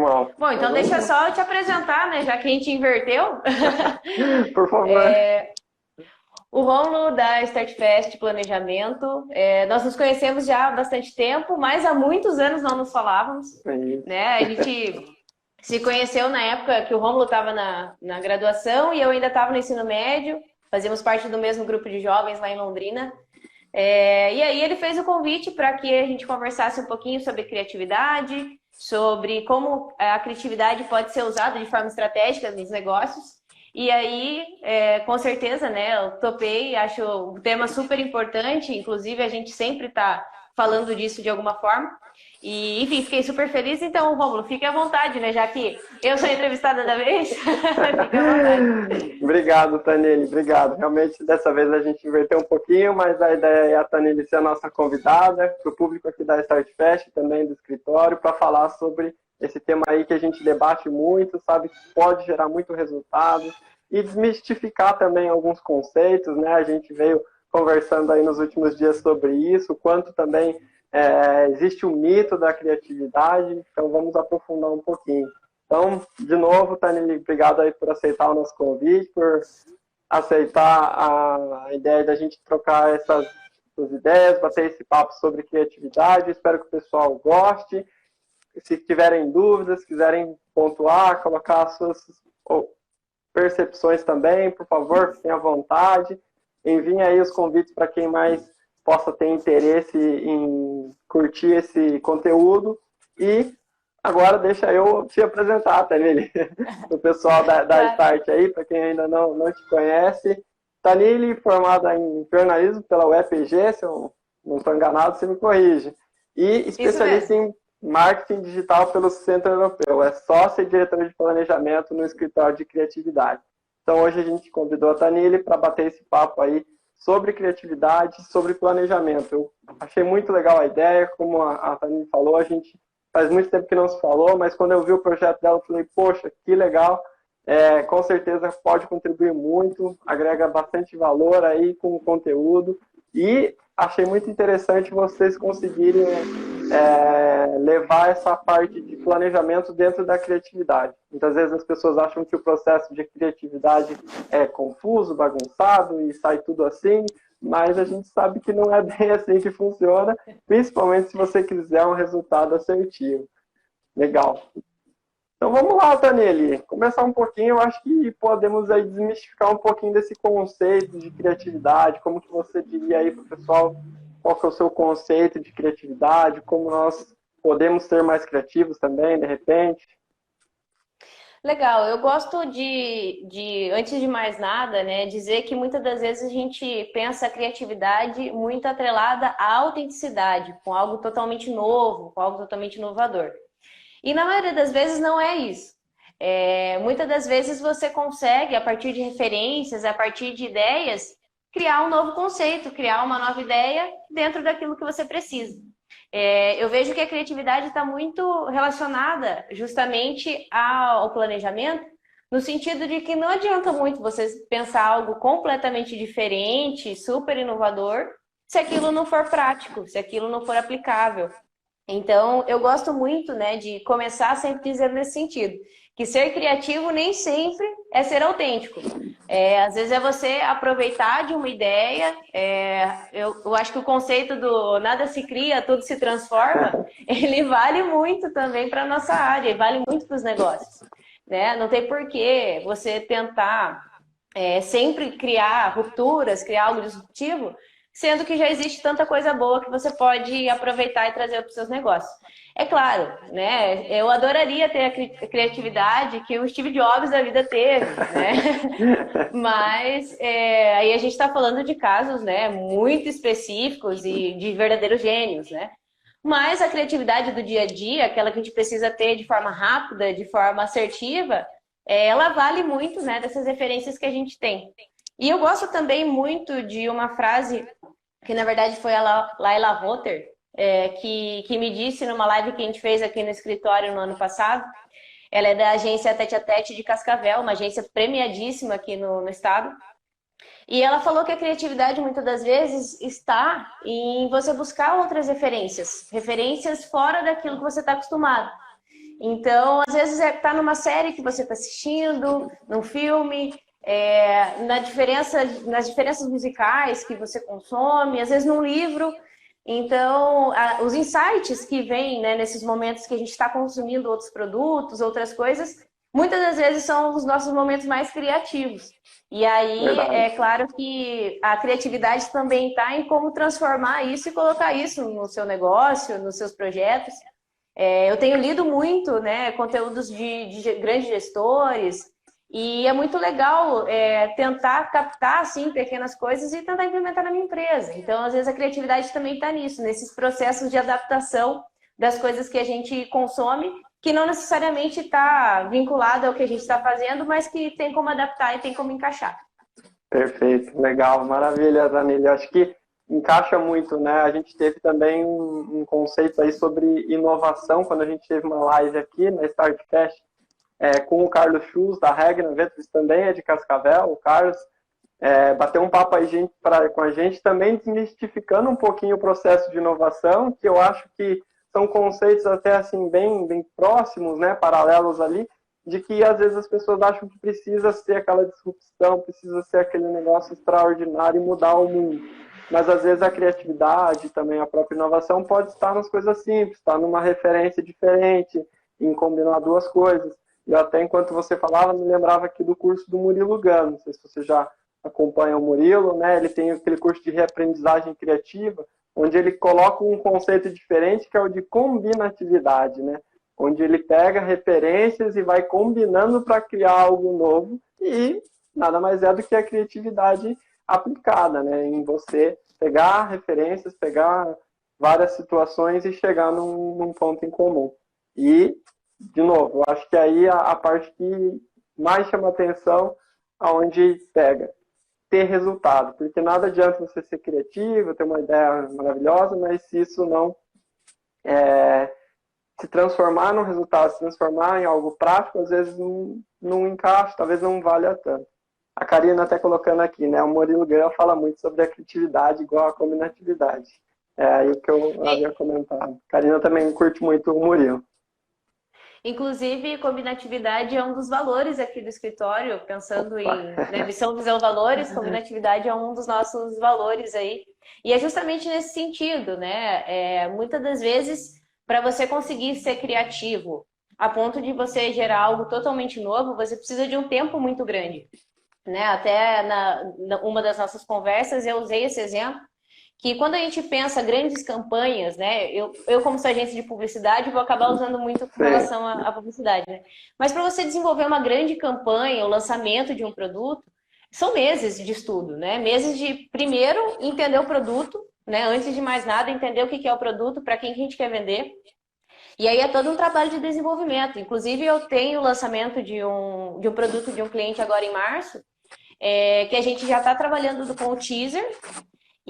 mal. Bom, então deixa só eu te apresentar, né? Já que a gente inverteu. Por favor. O Rômulo da StartFest Planejamento. Nós nos conhecemos já há bastante tempo, mas há muitos anos não nos falávamos, né? A gente se conheceu na época que o Rômulo estava na graduação e eu ainda estava no ensino médio. Fazíamos parte do mesmo grupo de jovens lá em Londrina. E aí ele fez o convite para que a gente conversasse um pouquinho sobre criatividade, sobre como a criatividade pode ser usada de forma estratégica nos negócios. E aí, com certeza, né, eu topei, acho um tema super importante, inclusive a gente sempre está falando disso de alguma forma. E, enfim, fiquei super feliz. Então, Rômulo, fique à vontade, né, já que eu sou a entrevistada da vez. Fique à vontade. Obrigado, Tanile, obrigado. Realmente, dessa vez a gente inverteu um pouquinho, mas a ideia é a Tanile ser a nossa convidada, para o público aqui da StartFest, também do escritório, para falar sobre esse tema aí que a gente debate muito, sabe, que pode gerar muito resultado e desmistificar também alguns conceitos, né? A gente veio conversando aí nos últimos dias sobre isso, o quanto também existe o mito da criatividade, então vamos aprofundar um pouquinho. Então, de novo, Tanile, obrigado aí por aceitar o nosso convite, por aceitar a ideia da gente trocar essas ideias, bater esse papo sobre criatividade. Espero que o pessoal goste. Se tiverem dúvidas, quiserem pontuar, colocar as suas percepções também, por favor, fiquem à vontade. Enviem aí os convites para quem mais possa ter interesse em curtir esse conteúdo. E agora deixa eu te apresentar, Tanile, o pessoal da Start aí, para quem ainda não te conhece. Tanile, formada em jornalismo pela UEPG, se eu não estou enganado, você me corrige. E especialista em marketing digital pelo Centro Europeu. É sócia e diretora de planejamento no escritório de criatividade. Então hoje a gente convidou a Tanile para bater esse papo aí sobre criatividade, sobre planejamento. Eu achei muito legal a ideia, como a Tanile falou, a gente faz muito tempo que não se falou, mas quando eu vi o projeto dela, eu falei, poxa, que legal, com certeza pode contribuir muito, agrega bastante valor aí com o conteúdo, e achei muito interessante vocês conseguirem levar essa parte de planejamento dentro da criatividade. Muitas vezes as pessoas acham que o processo de criatividade é confuso, bagunçado e sai tudo assim, mas a gente sabe que não é bem assim que funciona, principalmente se você quiser um resultado assertivo. Legal. Então vamos lá, Tanile, começar um pouquinho, eu acho que podemos aí desmistificar um pouquinho desse conceito de criatividade, como que você diria aí para o pessoal qual que é o seu conceito de criatividade, como nós podemos ser mais criativos também, de repente. Legal, eu gosto antes de mais nada, né, dizer que muitas das vezes a gente pensa a criatividade muito atrelada à autenticidade, com algo totalmente novo, com algo totalmente inovador. E na maioria das vezes não é isso. Muitas das vezes você consegue, a partir de referências, a partir de ideias, criar um novo conceito, criar uma nova ideia dentro daquilo que você precisa. Eu vejo que a criatividade está muito relacionada justamente ao planejamento, no sentido de que não adianta muito você pensar algo completamente diferente, super inovador, se aquilo não for prático, se aquilo não for aplicável. Então, eu gosto muito, né, de começar sempre dizendo nesse sentido, que ser criativo nem sempre é ser autêntico. Às vezes é você aproveitar de uma ideia. Eu acho que o conceito do nada se cria, tudo se transforma, ele vale muito também para a nossa área, vale muito para os negócios, né? Não tem por que você tentar sempre criar rupturas, criar algo disruptivo, sendo que já existe tanta coisa boa que você pode aproveitar e trazer para os seus negócios. É claro, né? Eu adoraria ter a criatividade que o Steve Jobs da vida teve, né? Mas aí a gente está falando de casos, né, muito específicos e de verdadeiros gênios, né? Mas a criatividade do dia a dia, aquela que a gente precisa ter de forma rápida, de forma assertiva, ela vale muito, né, dessas referências que a gente tem. E eu gosto também muito de uma frase que, na verdade, foi a Laila Rotter, que me disse numa live que a gente fez aqui no escritório no ano passado. Ela é da agência Tete a Tete de Cascavel, uma agência premiadíssima aqui no estado. E ela falou que a criatividade, muitas das vezes, está em você buscar outras referências. Referências fora daquilo que você está acostumado. Então, às vezes tá numa série que você está assistindo, num filme, nas diferenças musicais que você consome, às vezes num livro. Então, os insights que vêm, né, nesses momentos que a gente está consumindo outros produtos, outras coisas, muitas das vezes são os nossos momentos mais criativos. E aí, Verdade. é claro que a criatividade também está em como transformar isso e colocar isso no seu negócio, nos seus projetos. Eu tenho lido muito, né, conteúdos de grandes gestores, e é muito legal tentar captar assim, pequenas coisas e tentar implementar na minha empresa. Então, às vezes, a criatividade também está nisso, nesses processos de adaptação das coisas que a gente consome, que não necessariamente está vinculada ao que a gente está fazendo, mas que tem como adaptar e tem como encaixar. Perfeito, legal, maravilha, Danilo. Acho que encaixa muito, né? A gente teve também um conceito aí sobre inovação quando a gente teve uma live aqui na StartCast com o Carlos Schulz, da Regna Ventures, também é de Cascavel. O Carlos bateu um papo aí com a gente, também desmistificando um pouquinho o processo de inovação, que eu acho que são conceitos até assim bem próximos, né? Paralelos ali, de que às vezes as pessoas acham que precisa ser aquela disrupção, precisa ser aquele negócio extraordinário e mudar o mundo. Mas às vezes a criatividade, também a própria inovação pode estar nas coisas simples, estar numa referência diferente, em combinar duas coisas. Eu até, enquanto você falava, me lembrava aqui do curso do Murilo Gano, não sei se você já acompanha o Murilo, né? Ele tem aquele curso de reaprendizagem criativa, onde ele coloca um conceito diferente, que é o de combinatividade, né? Onde ele pega referências e vai combinando para criar algo novo, e nada mais é do que a criatividade aplicada, né? Em você pegar referências, pegar várias situações e chegar num ponto em comum. E, de novo, eu acho que aí a parte que mais chama atenção, aonde pega, ter resultado, porque nada adianta você ser criativo, ter uma ideia maravilhosa, mas se isso não se transformar num resultado, se transformar em algo prático, às vezes não encaixa, talvez não valha tanto. A Karina até colocando aqui, né? O Murilo Gun fala muito sobre a criatividade igual a combinatividade. É aí o que eu havia comentado. A Karina também curte muito o Murilo. Inclusive, combinatividade é um dos valores aqui do escritório, pensando em missão, visão, valores, combinatividade é um dos nossos valores aí. E é justamente nesse sentido, né? Muitas das vezes, para você conseguir ser criativo, a ponto de você gerar algo totalmente novo, você precisa de um tempo muito grande. Né? Até uma das nossas conversas eu usei esse exemplo, que quando a gente pensa grandes campanhas, né? Eu como sou agência de publicidade, vou acabar usando muito com relação à publicidade, né? Mas para você desenvolver uma grande campanha, o lançamento de um produto, são meses de estudo, né? Meses de, primeiro, entender o produto, né? Antes de mais nada, entender o que é o produto, para quem que a gente quer vender. E aí é todo um trabalho de desenvolvimento. Inclusive, eu tenho o lançamento de um produto de um cliente agora em março, que a gente já está trabalhando com o teaser,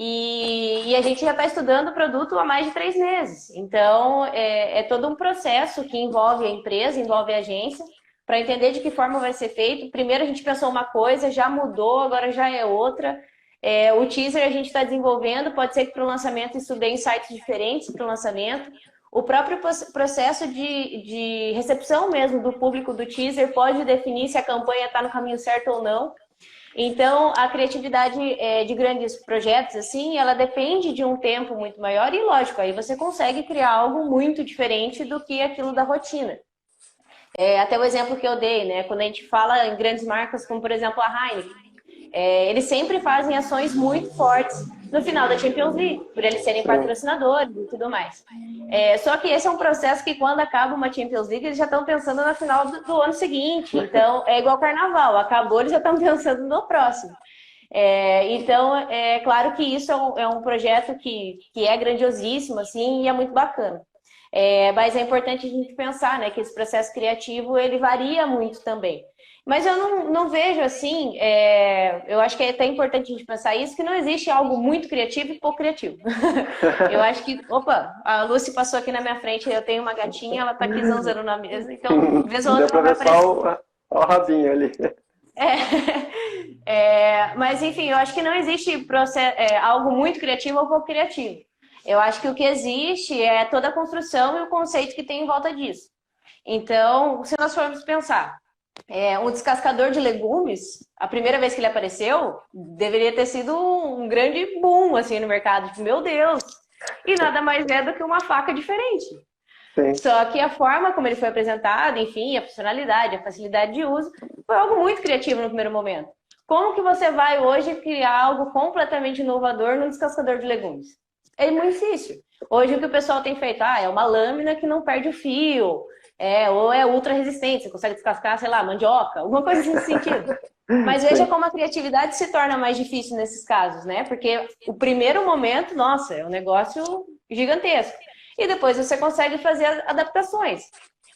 e a gente já está estudando o produto há mais de 3 meses. Então, é todo um processo que envolve a empresa, envolve a agência, para entender de que forma vai ser feito. Primeiro a gente pensou uma coisa, já mudou, agora já é outra. O teaser a gente está desenvolvendo, pode ser que para o lançamento estudei insights diferentes para o lançamento. O próprio processo de recepção mesmo do público do teaser pode definir se a campanha está no caminho certo ou não. Então, a criatividade de grandes projetos, assim, ela depende de um tempo muito maior e, lógico, aí você consegue criar algo muito diferente do que aquilo da rotina. Até o exemplo que eu dei, né? Quando a gente fala em grandes marcas, como, por exemplo, a Heineken, eles sempre fazem ações muito fortes no final da Champions League, por eles serem patrocinadores e tudo mais. Só que esse é um processo que quando acaba uma Champions League, eles já estão pensando na final do ano seguinte. Então, é igual carnaval, acabou, eles já estão pensando no próximo. Então, é claro que isso é um projeto que é grandiosíssimo, assim, e é muito bacana. Mas é importante a gente pensar, né, que esse processo criativo, ele varia muito também. Mas eu não vejo assim, eu acho que é até importante a gente pensar isso, que não existe algo muito criativo e pouco criativo. Eu acho que, opa, a Lucy passou aqui na minha frente, eu tenho uma gatinha, ela tá aqui zanzando na mesa, então, vez ou outra ela vai aparecer. Só o rabinho ali. Mas enfim, eu acho que não existe algo muito criativo ou pouco criativo. Eu acho que o que existe é toda a construção e o conceito que tem em volta disso. Então, se nós formos pensar, um descascador de legumes, a primeira vez que ele apareceu, deveria ter sido um grande boom assim no mercado. Tipo, meu Deus! E nada mais é do que uma faca diferente. Sim. Só que a forma como ele foi apresentado, enfim, a funcionalidade, a facilidade de uso, foi algo muito criativo no primeiro momento. Como que você vai hoje criar algo completamente inovador num descascador de legumes? É muito difícil. Hoje o que o pessoal tem feito, é uma lâmina que não perde o fio, ou é ultra resistente, você consegue descascar, sei lá, mandioca, alguma coisa nesse sentido. Mas veja como a criatividade se torna mais difícil nesses casos, né? Porque o primeiro momento, nossa, é um negócio gigantesco. E depois você consegue fazer adaptações.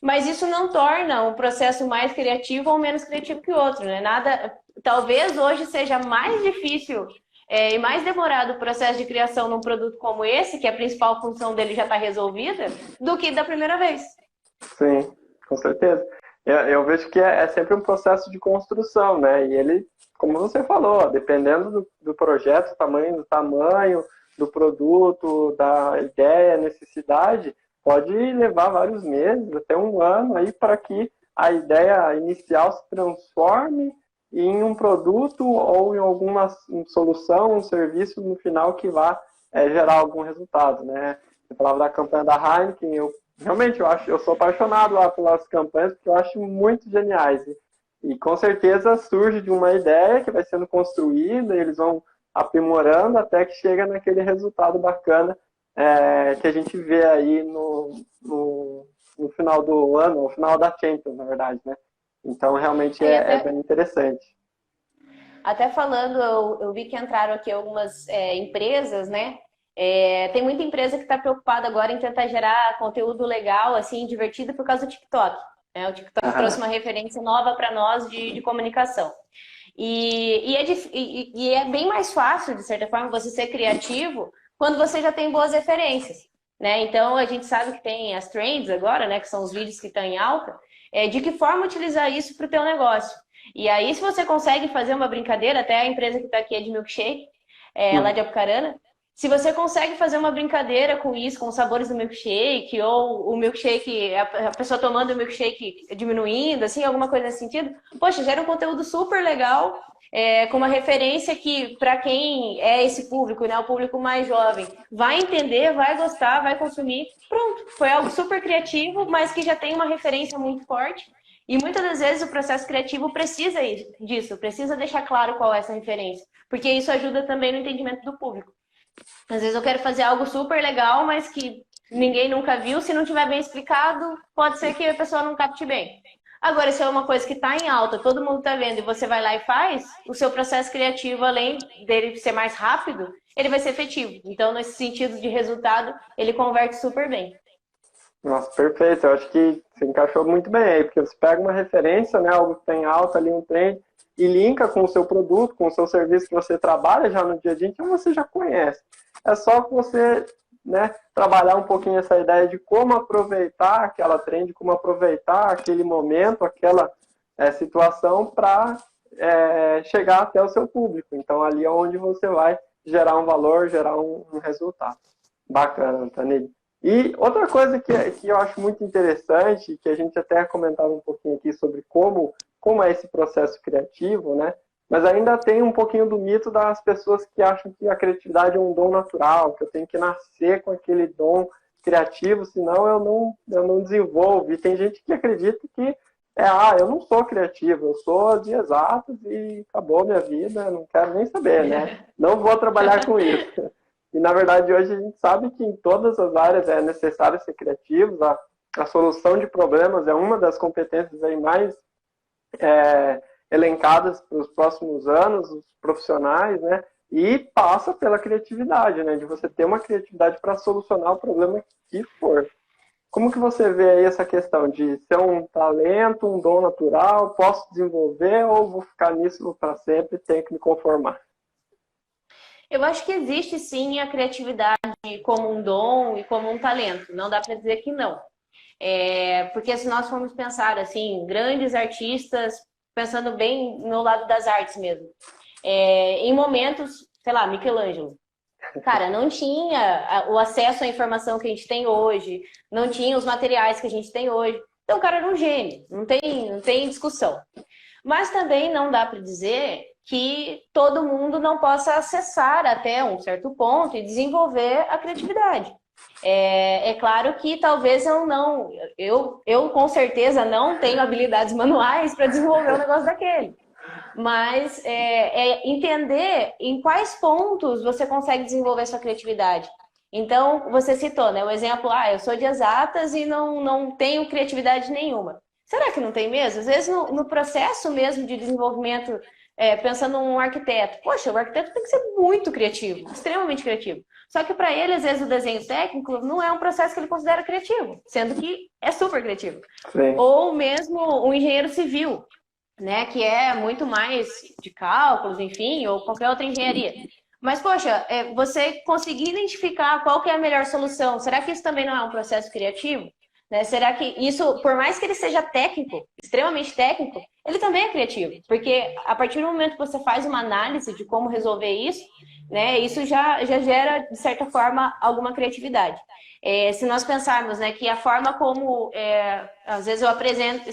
Mas isso não torna um processo mais criativo ou menos criativo que o outro, né? Nada, talvez hoje seja mais difícil e mais demorado o processo de criação num produto como esse, que a principal função dele já está resolvida, do que da primeira vez. Sim, com certeza. Eu vejo que é sempre um processo de construção, né? E ele, como você falou, dependendo do projeto, do tamanho do produto, da ideia, necessidade, pode levar vários meses, até um ano aí para que a ideia inicial se transforme em um produto ou em alguma solução, um serviço no final que vá gerar algum resultado, né? Você falava da campanha da Heineken, realmente eu sou apaixonado lá pelas campanhas porque eu acho muito geniais. E com certeza surge de uma ideia que vai sendo construída, e eles vão aprimorando até que chega naquele resultado bacana que a gente vê aí no final do ano, no final da Champions, na verdade, né? Então, realmente é bem interessante. Até falando, eu vi que entraram aqui algumas empresas, né? Tem muita empresa que está preocupada agora em tentar gerar conteúdo legal, assim, divertido por causa do TikTok. Né? O TikTok trouxe uma referência nova para nós de comunicação. E é bem mais fácil, de certa forma, você ser criativo quando você já tem boas referências. Né? Então, a gente sabe que tem as trends agora, né? Que são os vídeos que estão em alta. De que forma utilizar isso para o teu negócio? E aí, se você consegue fazer uma brincadeira, até a empresa que está aqui é de milkshake, lá de Apucarana, se você consegue fazer uma brincadeira com isso, com os sabores do milkshake, ou o milkshake, a pessoa tomando o milkshake diminuindo, assim, alguma coisa nesse sentido, poxa, gera um conteúdo super legal, com uma referência que, para quem é esse público, né, o público mais jovem, vai entender, vai gostar, vai consumir. Pronto, foi algo super criativo, mas que já tem uma referência muito forte. E muitas das vezes o processo criativo precisa disso, precisa deixar claro qual é essa referência, porque isso ajuda também no entendimento do público. Às vezes eu quero fazer algo super legal, mas que ninguém nunca viu. Se não tiver bem explicado, pode ser que a pessoa não capte bem. Agora, se é uma coisa que está em alta, todo mundo está vendo e você vai lá e faz, o seu processo criativo, além dele ser mais rápido, ele vai ser efetivo. Então, nesse sentido de resultado, ele converte super bem. Nossa, perfeito. Eu acho que você encaixou muito bem aí, porque você pega uma referência, né, algo que tem alta ali, um trend, e linka com o seu produto, com o seu serviço que você trabalha já no dia a dia, então você já conhece. É só você, né, trabalhar um pouquinho essa ideia de como aproveitar aquela trend, como aproveitar aquele momento, aquela situação para chegar até o seu público. Então, ali é onde você vai gerar um valor, gerar um resultado. Bacana, Tanil. E outra coisa que eu acho muito interessante, que a gente até comentava um pouquinho aqui sobre como é esse processo criativo, né? Mas ainda tem um pouquinho do mito das pessoas que acham que a criatividade é um dom natural, que eu tenho que nascer com aquele dom criativo, senão eu não desenvolvo. E tem gente que acredita que eu não sou criativo, eu sou de exatos e acabou minha vida, não quero nem saber, né? Não vou trabalhar com isso. E, na verdade, hoje a gente sabe que em todas as áreas é necessário ser criativo. A solução de problemas é uma das competências aí mais elencadas para os próximos anos, os profissionais, né? E passa pela criatividade, né? De você ter uma criatividade para solucionar o problema que for. Como que você vê aí essa questão de ser um talento, um dom natural, posso desenvolver ou vou ficar nisso para sempre e tenho que me conformar? Eu acho que existe sim a criatividade como um dom e como um talento. Não dá para dizer que não. Porque se nós formos pensar assim, grandes artistas, pensando bem no lado das artes mesmo, em momentos, sei lá, Michelangelo. Cara, não tinha o acesso à informação que a gente tem hoje, não tinha os materiais que a gente tem hoje. Então o cara era um gênio, não tem discussão. Mas também não dá para dizer que todo mundo não possa acessar até um certo ponto e desenvolver a criatividade. É claro que talvez eu com certeza não tenho habilidades manuais para desenvolver um negócio daquele. Mas entender em quais pontos você consegue desenvolver sua criatividade. Então, você citou, né, o exemplo, eu sou de exatas e não tenho criatividade nenhuma. Será que não tem mesmo? Às vezes, no processo mesmo de desenvolvimento, pensando num arquiteto, poxa, o arquiteto tem que ser muito criativo, extremamente criativo. Só que para ele, às vezes, o desenho técnico não é um processo que ele considera criativo, sendo que é super criativo. Sim. Ou mesmo um engenheiro civil, né, que é muito mais de cálculos, enfim, ou qualquer outra engenharia. Mas, poxa, você conseguir identificar qual que é a melhor solução, será que isso também não é um processo criativo? Né? Será que isso, por mais que ele seja técnico, extremamente técnico, ele também é criativo? Porque a partir do momento que você faz uma análise de como resolver isso, né, isso já gera, de certa forma, alguma criatividade. Se nós pensarmos, né, que a forma como, às vezes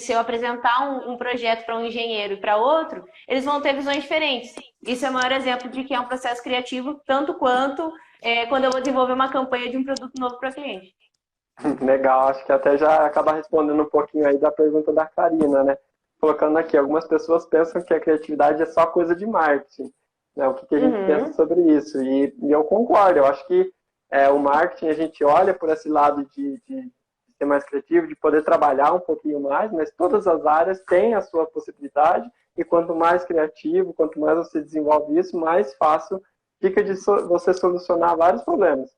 se eu apresentar um projeto para um engenheiro e para outro, eles vão ter visões diferentes. Isso é o maior exemplo de que é um processo criativo, tanto quanto quando eu vou desenvolver uma campanha de um produto novo para cliente. Legal, acho que até já acaba respondendo um pouquinho aí da pergunta da Karina, né? Colocando aqui, algumas pessoas pensam que a criatividade é só coisa de marketing, né? O que a gente pensa sobre isso? E eu concordo, eu acho que o marketing, a gente olha por esse lado de ser mais criativo, de poder trabalhar um pouquinho mais, mas todas as áreas têm a sua possibilidade, e quanto mais criativo, quanto mais você desenvolve isso, mais fácil fica de você solucionar vários problemas.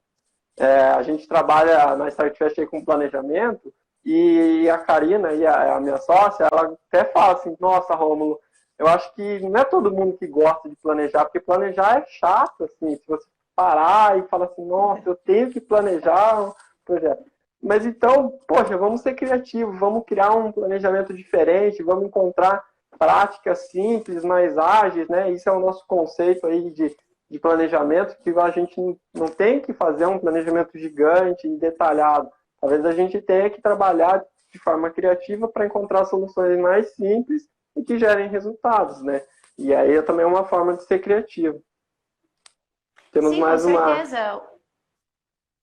A gente trabalha na StartFest aí com planejamento, e a Karina, e a minha sócia, ela até fala assim, nossa, Rômulo, eu acho que não é todo mundo que gosta de planejar, porque planejar é chato, assim, se você parar e falar assim, nossa, eu tenho que planejar um projeto. Mas então, poxa, vamos ser criativos, vamos criar um planejamento diferente, vamos encontrar práticas simples, mais ágeis, né? Isso é o nosso conceito aí de planejamento, que a gente não tem que fazer um planejamento gigante e detalhado. Talvez a gente tenha que trabalhar de forma criativa para encontrar soluções mais simples e que gerem resultados, né? E aí é também uma forma de ser criativo. Temos Sim, mais com uma... certeza.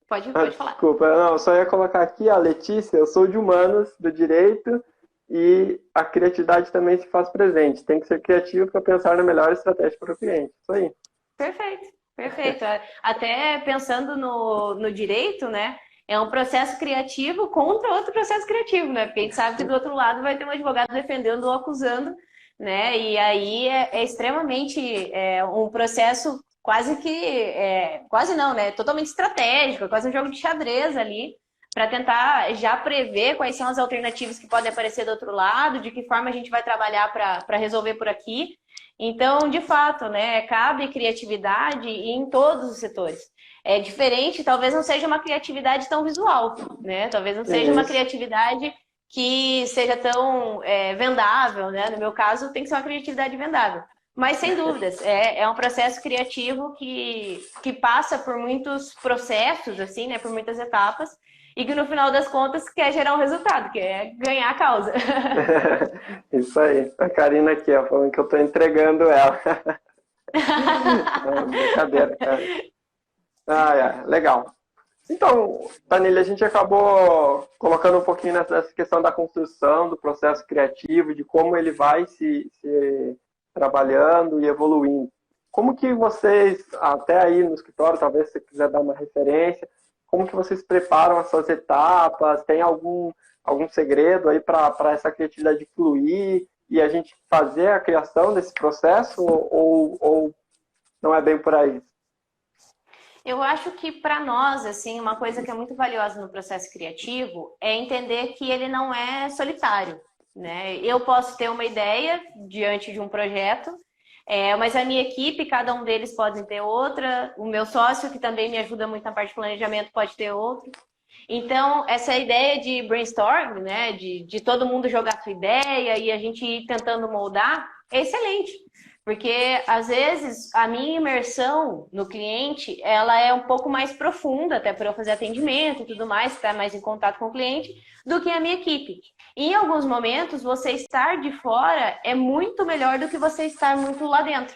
Pode falar. Desculpa, não, eu só ia colocar aqui a Letícia, eu sou de humanas, do direito, e a criatividade também se faz presente. Tem que ser criativo para pensar na melhor estratégia para o cliente. Isso aí. Perfeito, perfeito. Até pensando no direito, né? É um processo criativo contra outro processo criativo, né? Porque a gente sabe que do outro lado vai ter um advogado defendendo ou acusando, né? E aí é extremamente um processo quase que... quase não, né? Totalmente estratégico, é quase um jogo de xadrez ali, para tentar já prever quais são as alternativas que podem aparecer do outro lado, de que forma a gente vai trabalhar para resolver por aqui. Então, de fato, né, cabe criatividade em todos os setores. É diferente, talvez não seja uma criatividade tão visual, né? Talvez não seja uma criatividade que seja tão vendável, né? No meu caso, tem que ser uma criatividade vendável. Mas, sem dúvidas, é um processo criativo que passa por muitos processos, assim, né? Por muitas etapas, e que no final das contas quer gerar um resultado, que é ganhar a causa. Isso aí. A Karina aqui, ó, falando que eu estou entregando ela. Brincadeira, cara. Legal. Então, Tanilha, a gente acabou colocando um pouquinho nessa questão da construção, do processo criativo, de como ele vai se trabalhando e evoluindo. Como que vocês, até aí no escritório, talvez se você quiser dar uma referência, como que vocês preparam as suas etapas? Tem algum segredo aí para essa criatividade fluir e a gente fazer a criação desse processo ou não é bem por aí? Eu acho que para nós, assim, uma coisa que é muito valiosa no processo criativo é entender que ele não é solitário, né? Eu posso ter uma ideia diante de um projeto, mas a minha equipe, cada um deles pode ter outra, o meu sócio, que também me ajuda muito na parte de planejamento, pode ter outro. Então, essa ideia de brainstorm, né, de todo mundo jogar sua ideia e a gente ir tentando moldar, é excelente. Porque, às vezes, a minha imersão no cliente, ela é um pouco mais profunda, até para eu fazer atendimento e tudo mais, estar mais em contato com o cliente, do que a minha equipe. E, em alguns momentos, você estar de fora é muito melhor do que você estar muito lá dentro.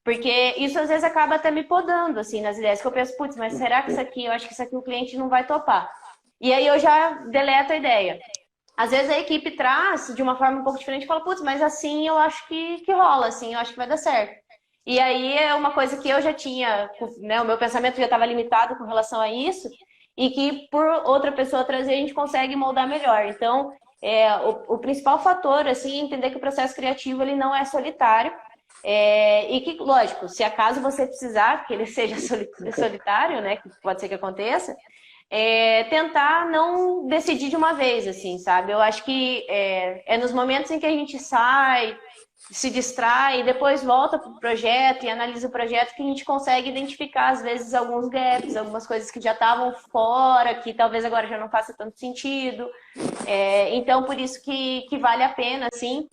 Porque isso, às vezes, acaba até me podando, assim, nas ideias, que eu penso, putz, mas será que isso aqui, eu acho que isso aqui o cliente não vai topar. E aí eu já deleto a ideia. Às vezes a equipe traz de uma forma um pouco diferente e fala, putz, mas assim eu acho que rola, assim, eu acho que vai dar certo. E aí é uma coisa que eu já tinha, né, o meu pensamento já estava limitado com relação a isso, e que por outra pessoa trazer a gente consegue moldar melhor. Então, o principal fator, assim, é entender que o processo criativo ele não é solitário, e que, lógico, se acaso você precisar que ele seja solitário, né, que pode ser que aconteça, tentar não decidir de uma vez, assim, sabe? Eu acho que é nos momentos em que a gente sai, se distrai, e depois volta para o projeto e analisa o projeto que a gente consegue identificar, às vezes, alguns gaps, algumas coisas que já estavam fora, que talvez agora já não faça tanto sentido. Então, por isso que vale a pena, assim,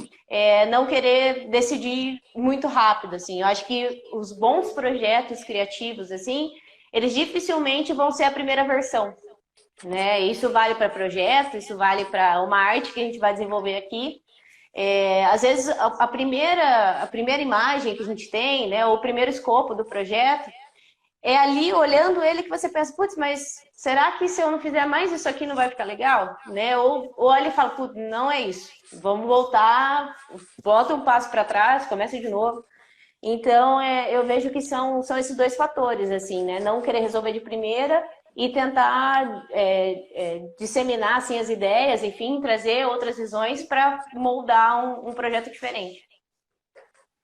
não querer decidir muito rápido, assim. Eu acho que os bons projetos criativos, assim, eles dificilmente vão ser a primeira versão, né? Isso vale para projeto, isso vale para uma arte que a gente vai desenvolver aqui. Às vezes, a primeira imagem que a gente tem, né, ou o primeiro escopo do projeto, é ali, olhando ele, que você pensa, putz, mas será que se eu não fizer mais isso aqui não vai ficar legal? Né? Ou olha e fala, putz, não é isso. Vamos voltar, volta um passo para trás, começa de novo. Então, eu vejo que são esses dois fatores, assim, né? Não querer resolver de primeira e tentar disseminar, assim, as ideias, enfim, trazer outras visões para moldar um projeto diferente.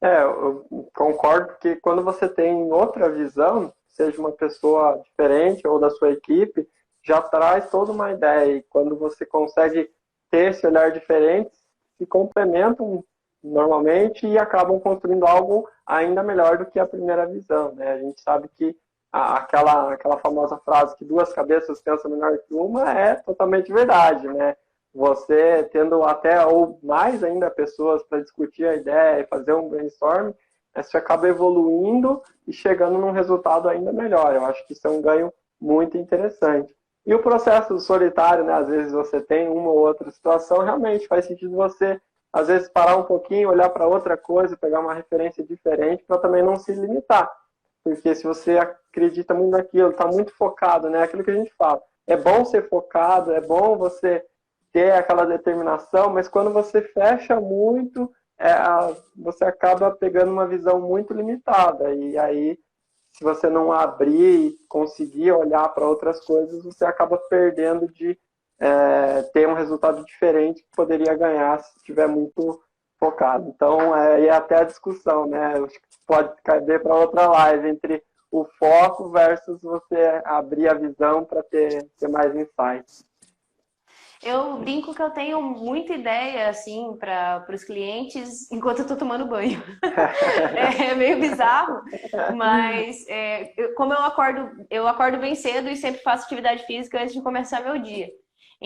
Eu concordo que quando você tem outra visão, seja uma pessoa diferente ou da sua equipe, já traz toda uma ideia. E quando você consegue ter esse olhar diferente, se complementam normalmente e acabam construindo algo ainda melhor do que a primeira visão, né? A gente sabe que aquela famosa frase que duas cabeças pensam melhor que uma é totalmente verdade, né? Você tendo até ou mais ainda pessoas para discutir a ideia e fazer um brainstorm, você acaba evoluindo e chegando num resultado ainda melhor. Eu acho que isso é um ganho muito interessante. E o processo solitário, né? Às vezes você tem uma ou outra situação, realmente faz sentido você, às vezes, parar um pouquinho, olhar para outra coisa, pegar uma referência diferente para também não se limitar. Porque se você acredita muito naquilo, está muito focado, né? Aquilo que a gente fala. É bom ser focado, é bom você ter aquela determinação, mas quando você fecha muito, você acaba pegando uma visão muito limitada. E aí, se você não abrir e conseguir olhar para outras coisas, você acaba perdendo de ter um resultado diferente que poderia ganhar se estiver muito focado. Então, é até a discussão, né? Pode caber para outra live entre o foco versus você abrir a visão para ter mais insights. Eu brinco que eu tenho muita ideia, assim, para os clientes enquanto eu tô tomando banho. É meio bizarro, mas como eu acordo bem cedo e sempre faço atividade física antes de começar meu dia.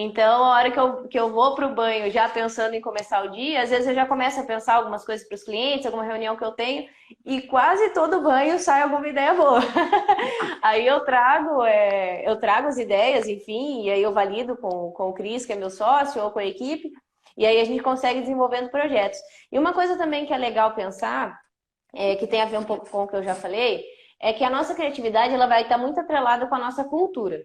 Então, a hora que eu vou para o banho já pensando em começar o dia, às vezes eu já começo a pensar algumas coisas para os clientes, alguma reunião que eu tenho, e quase todo banho sai alguma ideia boa. Aí eu trago as ideias, enfim, e aí eu valido com o Cris, que é meu sócio, ou com a equipe, e aí a gente consegue desenvolvendo projetos. E uma coisa também que é legal pensar, que tem a ver um pouco com o que eu já falei, é que a nossa criatividade ela vai estar muito atrelada com a nossa cultura.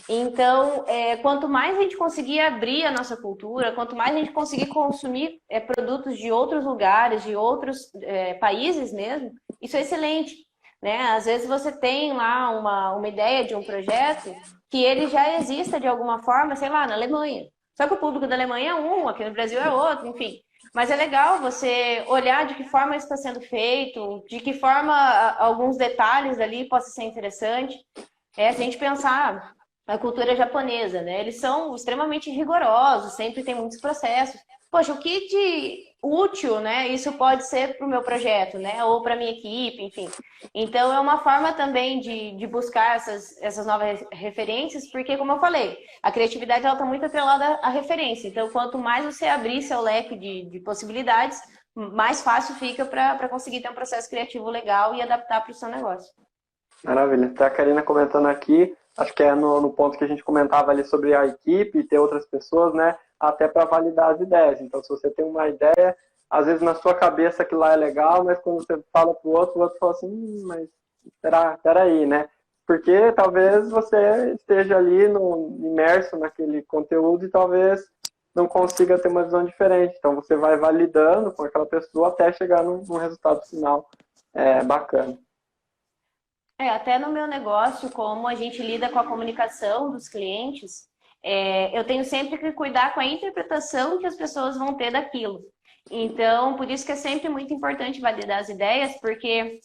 Então, quanto mais a gente conseguir abrir a nossa cultura, quanto mais a gente conseguir consumir produtos de outros lugares, de outros países mesmo, isso é excelente, né? Às vezes você tem lá uma ideia de um projeto que ele já exista de alguma forma, sei lá, na Alemanha. Só que o público da Alemanha é um, aqui no Brasil é outro, enfim. Mas é legal você olhar de que forma isso está sendo feito, de que forma alguns detalhes ali possam ser interessantes. Se a gente pensar a cultura japonesa, né? Eles são extremamente rigorosos, sempre tem muitos processos. Poxa, o que de útil, né? Isso pode ser para o meu projeto, né? Ou para a minha equipe, enfim. Então, é uma forma também de buscar essas novas referências, porque, como eu falei, a criatividade está muito atrelada à referência. Então, quanto mais você abrir seu leque de possibilidades, mais fácil fica para conseguir ter um processo criativo legal e adaptar para o seu negócio. Maravilha. Tá a Karina comentando aqui, acho que é no ponto que a gente comentava ali sobre a equipe e ter outras pessoas, né? Até para validar as ideias. Então, se você tem uma ideia, às vezes na sua cabeça aquilo lá é legal, mas quando você fala para o outro fala assim, mas peraí, né? Porque talvez você esteja ali imerso naquele conteúdo e talvez não consiga ter uma visão diferente. Então, você vai validando com aquela pessoa até chegar num resultado final bacana. Até no meu negócio, como a gente lida com a comunicação dos clientes, eu tenho sempre que cuidar com a interpretação que as pessoas vão ter daquilo. Então, por isso que é sempre muito importante validar as ideias, porque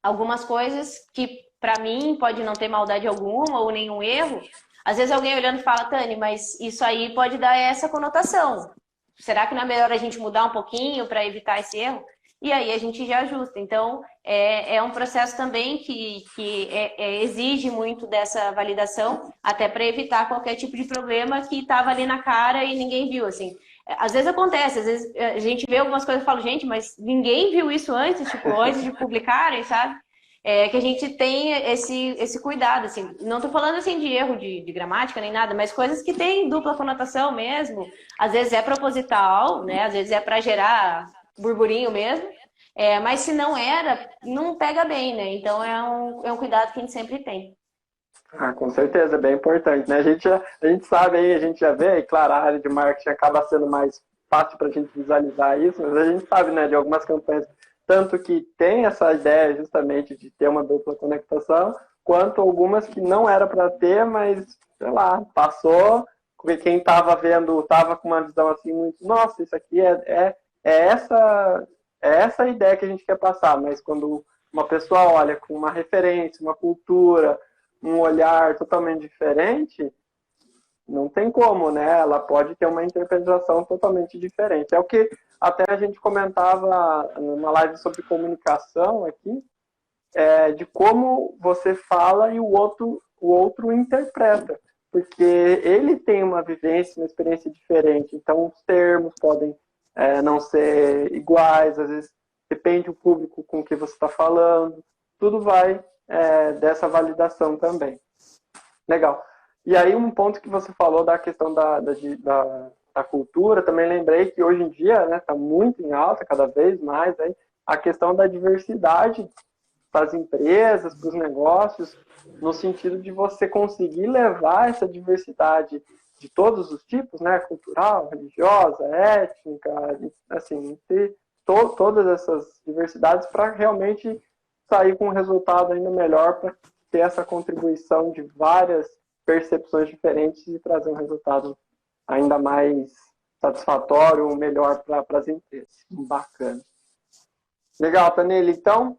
algumas coisas que, para mim, pode não ter maldade alguma ou nenhum erro, às vezes alguém olhando fala, Tani, mas isso aí pode dar essa conotação. Será que não é melhor a gente mudar um pouquinho para evitar esse erro? E aí a gente já ajusta. Então, é um processo também que exige muito dessa validação, até para evitar qualquer tipo de problema que estava ali na cara e ninguém viu, assim. Às vezes acontece, às vezes a gente vê algumas coisas e fala, gente, mas ninguém viu isso antes, tipo, antes de publicarem, sabe? Que a gente tem esse cuidado, assim. Não estou falando, assim, de erro de gramática nem nada, mas coisas que têm dupla conotação mesmo. Às vezes é proposital, né? Às vezes é para gerar burburinho mesmo. Mas se não era, não pega bem, né? Então é um cuidado que a gente sempre tem. Com certeza, é bem importante, né? A gente sabe aí, a gente já vê, e claro, a área de marketing acaba sendo mais fácil para a gente visualizar isso, mas a gente sabe, né, de algumas campanhas, tanto que tem essa ideia justamente de ter uma dupla conectação, quanto algumas que não era para ter, mas, sei lá, passou, porque quem estava vendo, estava com uma visão assim muito, nossa, isso aqui é essa ideia que a gente quer passar, mas quando uma pessoa olha com uma referência, uma cultura, um olhar totalmente diferente, não tem como, né? Ela pode ter uma interpretação totalmente diferente. É o que até a gente comentava numa live sobre comunicação aqui, de como você fala e o outro interpreta. Porque ele tem uma vivência, uma experiência diferente. Então, os termos podem não ser iguais, às vezes depende do público com que você está falando. Tudo vai dessa validação também. Legal. E aí um ponto que você falou da questão da cultura, também lembrei que hoje em dia está muito em alta, cada vez mais, aí, a questão da diversidade para as empresas, para os negócios, no sentido de você conseguir levar essa diversidade de todos os tipos, né, cultural, religiosa, étnica, assim, ter todas essas diversidades para realmente sair com um resultado ainda melhor, para ter essa contribuição de várias percepções diferentes e trazer um resultado ainda mais satisfatório, melhor para as empresas. Bacana. Legal, Taneli. Então,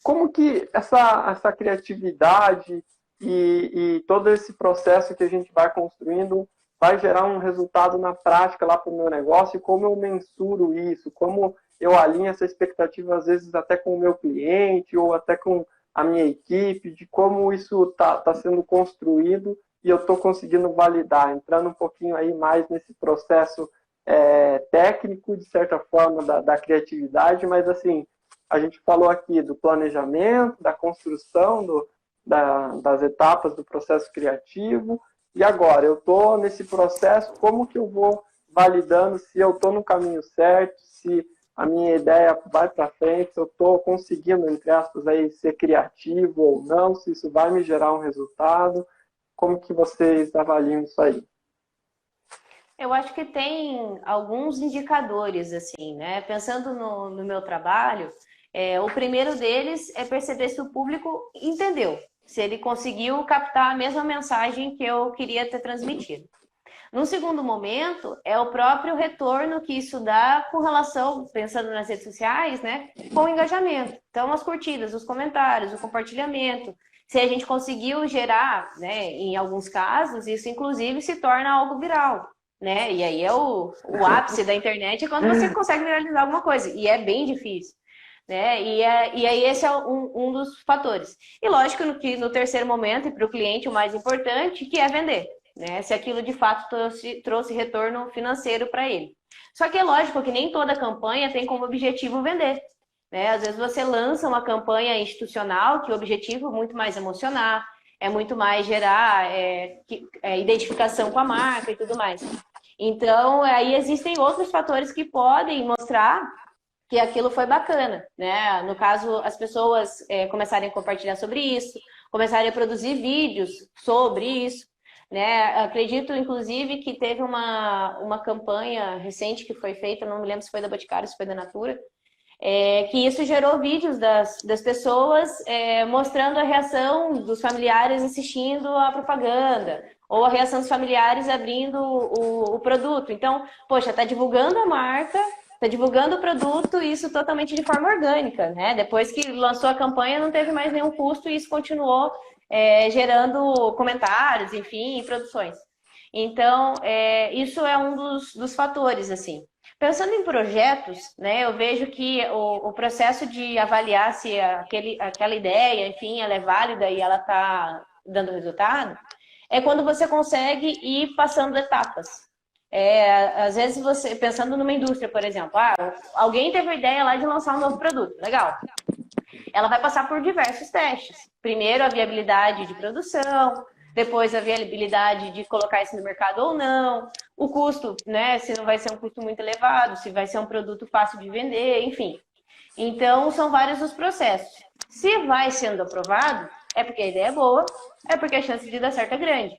como que essa criatividade e todo esse processo que a gente vai construindo vai gerar um resultado na prática lá para o meu negócio, e como eu mensuro isso, como eu alinho essa expectativa, às vezes, até com o meu cliente ou até com a minha equipe, de como isso está sendo construído e eu estou conseguindo validar, entrando um pouquinho aí mais nesse processo técnico, de certa forma, da criatividade, mas assim, a gente falou aqui do planejamento, da construção das etapas do processo criativo, e agora, eu estou nesse processo, como que eu vou validando se eu estou no caminho certo, se a minha ideia vai para frente, se eu estou conseguindo, entre aspas, aí, ser criativo ou não, se isso vai me gerar um resultado, como que vocês avaliam isso aí? Eu acho que tem alguns indicadores, assim, né? Pensando no meu trabalho, o primeiro deles é perceber se o público entendeu, se ele conseguiu captar a mesma mensagem que eu queria ter transmitido. No segundo momento, é o próprio retorno que isso dá com relação, pensando nas redes sociais, né, com o engajamento. Então, as curtidas, os comentários, o compartilhamento. Se a gente conseguiu gerar, né, em alguns casos, isso inclusive se torna algo viral, né? E aí é o ápice da internet, é quando você consegue viralizar alguma coisa. E é bem difícil. Né? E aí esse é um dos fatores. E lógico que no terceiro momento, e para o cliente o mais importante, que é vender. Né? Se aquilo de fato trouxe retorno financeiro para ele. Só que é lógico que nem toda campanha tem como objetivo vender, né? Às vezes você lança uma campanha institucional que o objetivo é muito mais emocionar, é muito mais gerar identificação com a marca e tudo mais. Então, aí existem outros fatores que podem mostrar que aquilo foi bacana, né? No caso, as pessoas começarem a compartilhar sobre isso, começarem a produzir vídeos sobre isso, né? Acredito, inclusive, que teve uma campanha recente que foi feita, não me lembro se foi da Boticário, se foi da Natura, que isso gerou vídeos das pessoas mostrando a reação dos familiares assistindo a propaganda, ou a reação dos familiares abrindo o produto. Então, poxa, tá divulgando a marca, tá divulgando o produto, e isso totalmente de forma orgânica, né? Depois que lançou a campanha, não teve mais nenhum custo e isso continuou gerando comentários, enfim, e produções. Então, isso é um dos fatores, assim. Pensando em projetos, né, eu vejo que o processo de avaliar se aquela ideia, enfim, ela é válida e ela está dando resultado, é quando você consegue ir passando etapas. Às vezes você, pensando numa indústria, por exemplo, alguém teve a ideia lá de lançar um novo produto, legal. Ela vai passar por diversos testes. Primeiro, a viabilidade de produção, depois a viabilidade de colocar isso no mercado ou não, o custo, né, se não vai ser um custo muito elevado, se vai ser um produto fácil de vender, enfim. Então, são vários os processos. Se vai sendo aprovado, é porque a ideia é boa, é porque a chance de dar certo é grande.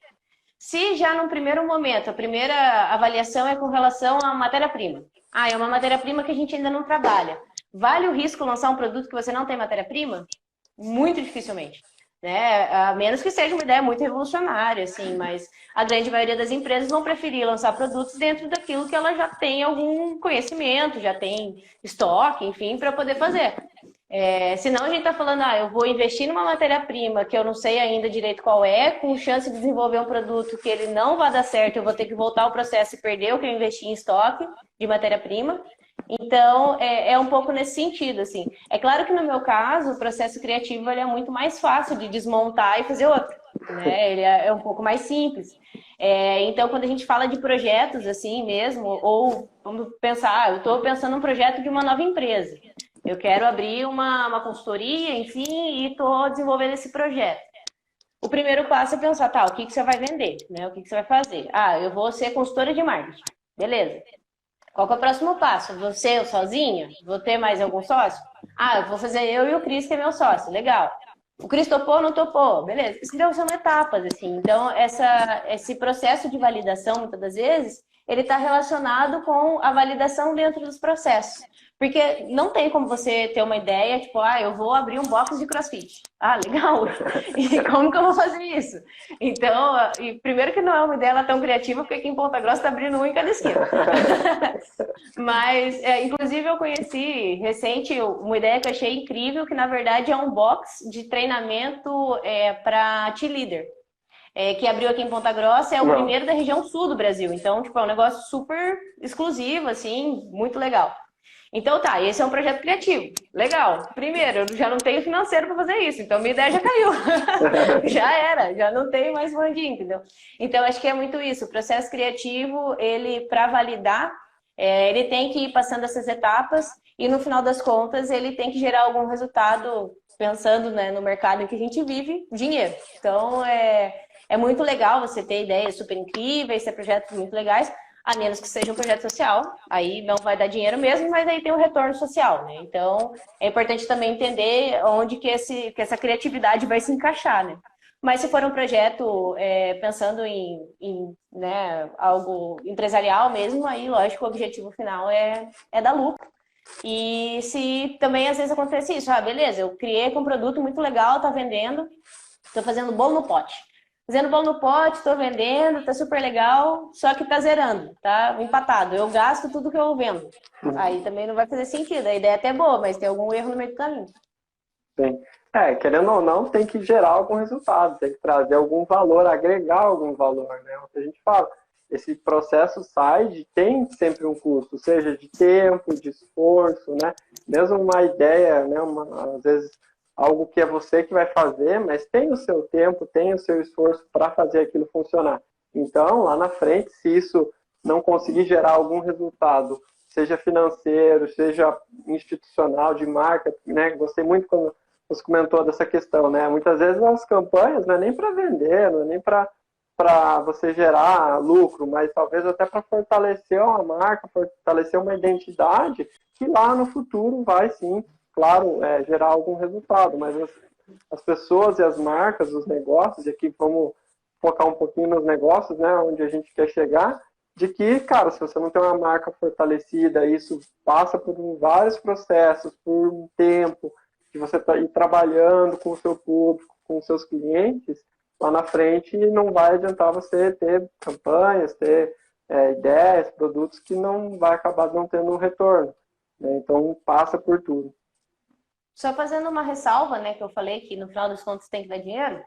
Se já num primeiro momento, a primeira avaliação é com relação à matéria-prima. É uma matéria-prima que a gente ainda não trabalha. Vale o risco lançar um produto que você não tem matéria-prima? Muito dificilmente. Né? A menos que seja uma ideia muito revolucionária, assim, mas a grande maioria das empresas vão preferir lançar produtos dentro daquilo que ela já tem algum conhecimento, já tem estoque, enfim, para poder fazer. Senão a gente está falando, eu vou investir numa matéria-prima que eu não sei ainda direito qual é, com chance de desenvolver um produto que ele não vai dar certo, eu vou ter que voltar ao processo e perder o que eu investi em estoque de matéria-prima. Então, é um pouco nesse sentido, assim. É claro que no meu caso, o processo criativo ele é muito mais fácil de desmontar e fazer outro, né? Ele é um pouco mais simples. Então, quando a gente fala de projetos assim mesmo, ou vamos pensar, eu estou pensando num projeto de uma nova empresa. Eu quero abrir uma consultoria, enfim, e estou desenvolvendo esse projeto. O primeiro passo é pensar, o que você vai vender, né? O que você vai fazer? Eu vou ser consultora de marketing. Beleza. Qual que é o próximo passo? Você, eu sozinha? Vou ter mais algum sócio? Eu vou fazer eu e o Cris, que é meu sócio. Legal. O Cris topou ou não topou? Beleza. Isso são etapas, assim. Então, esse processo de validação, muitas das vezes, ele está relacionado com a validação dentro dos processos. Porque não tem como você ter uma ideia, tipo, eu vou abrir um box de CrossFit. Legal! E como que eu vou fazer isso? Então, primeiro que não é uma ideia tão criativa, porque aqui em Ponta Grossa está abrindo um em cada esquina. Mas, inclusive, eu conheci recente uma ideia que eu achei incrível, que na verdade é um box de treinamento para cheerleader. Que abriu aqui em Ponta Grossa, é o primeiro da região sul do Brasil. Então, tipo, é um negócio super exclusivo, assim, muito legal. Então esse é um projeto criativo. Legal. Primeiro, eu já não tenho financeiro para fazer isso, então minha ideia já caiu. Já era, já não tenho mais funding, entendeu? Então, acho que é muito isso. O processo criativo, ele, para validar, ele tem que ir passando essas etapas e, no final das contas, ele tem que gerar algum resultado, pensando, né, no mercado em que a gente vive, dinheiro. Então, é muito legal você ter ideias super incríveis, ter projetos muito legais, a menos que seja um projeto social, aí não vai dar dinheiro mesmo, mas aí tem o retorno social, né? Então, é importante também entender onde que essa criatividade vai se encaixar, né? Mas se for um projeto pensando em né, algo empresarial mesmo, aí, lógico, o objetivo final é dar lucro. E se também, às vezes, acontece isso, beleza, eu criei com um produto muito legal, tá vendendo, tô fazendo bolo no pote. Fazendo bolo no pote, tô vendendo, tá super legal, só que tá zerando, tá empatado. Eu gasto tudo que eu vendo. Aí também não vai fazer sentido. A ideia é até boa, mas tem algum erro no meio do caminho. Sim. Querendo ou não, tem que gerar algum resultado, tem que trazer algum valor, agregar algum valor, né? O que a gente fala, esse processo tem sempre um custo, seja de tempo, de esforço, né? Mesmo uma ideia, né? Às vezes algo que é você que vai fazer, mas tem o seu tempo, tem o seu esforço para fazer aquilo funcionar. Então, lá na frente, se isso não conseguir gerar algum resultado, seja financeiro, seja institucional, de marca, né? Gostei muito quando você comentou dessa questão, né? Muitas vezes as campanhas não é nem para vender, não é nem para você gerar lucro, mas talvez até para fortalecer uma marca, fortalecer uma identidade que lá no futuro vai sim, claro, gerar algum resultado, mas as pessoas e as marcas, os negócios, e aqui vamos focar um pouquinho nos negócios, né, onde a gente quer chegar, de que, cara, se você não tem uma marca fortalecida, isso passa por vários processos, por um tempo, que você está trabalhando com o seu público, com os seus clientes, lá na frente não vai adiantar você ter campanhas, ter ideias, produtos que não vai acabar não tendo um retorno, né? Então, passa por tudo. Só fazendo uma ressalva, né, que eu falei que no final dos contos tem que dar dinheiro,